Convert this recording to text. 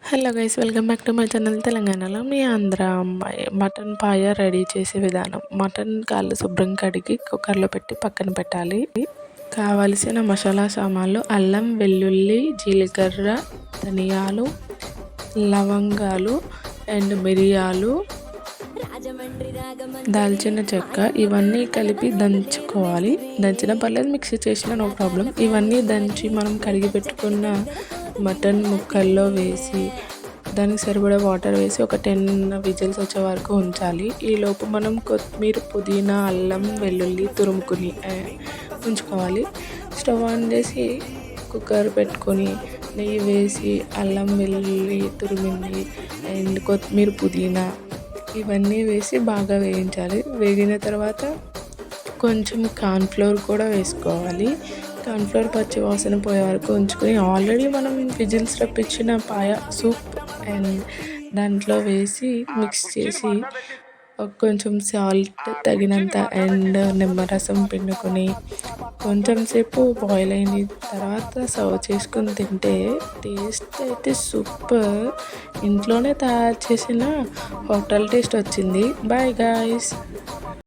Hello guys, welcome back to my channel. తెలంగాణలో మీ ఆంధ్ర అమ్మాయి mutton పాయ ready చేసే విధానం. మటన్ కాళ్ళు శుభ్రం కడిగి కుక్కర్లో పెట్టి పక్కన పెట్టాలి. కావలసిన మసాలా సామాన్లు: అల్లం, వెల్లుల్లి, జీలకర్ర, ధనియాలు, లవంగాలు అండ్ మిరియాలు, దాల్చిన చెక్క. ఇవన్నీ కలిపి దంచుకోవాలి. దంచిన పర్లేదు, మిక్సీ చేసిన నో ప్రాబ్లం. ఇవన్నీ దంచి మనం కడిగి పెట్టుకున్న మటన్ ముక్కల్లో వేసి దానికి సరిపడా వాటర్ వేసి ఒక 10 విజిల్స్ వచ్చే వరకు ఉంచాలి. ఈలోపు మనం కొత్తిమీర, పుదీనా, అల్లం, వెల్లుల్లి తురుముకుని ఉంచుకోవాలి. స్టవ్ ఆన్ చేసి కుక్కర్ పెట్టుకొని నెయ్యి వేసి అల్లం, వెల్లుల్లి తురిమింది అండ్ కొత్తిమీర, పుదీనా ఇవన్నీ వేసి బాగా వేయించాలి. వేగిన తర్వాత కొంచెం కార్న్ఫ్లోర్ కూడా వేసుకోవాలి. కార్న్ఫ్లోర్ పచ్చి వాసన పోయే వరకు ఉంచుకొని ఆల్రెడీ మనం విజిల్స్ రప్పించిన పాయ సూప్ అండ్ దాంట్లో వేసి మిక్స్ చేసి కొంచెం సాల్ట్ తగినంత అండ్ నిమ్మరసం పిండుకొని కొంచెం సేపు బాయిల్ అయిన తర్వాత సర్వ్ చేసుకొని తింటే టేస్ట్ అయితే సూపర్. ఇంట్లోనే తయారు చేసిన హోటల్ టేస్ట్ వచ్చింది. Bye guys.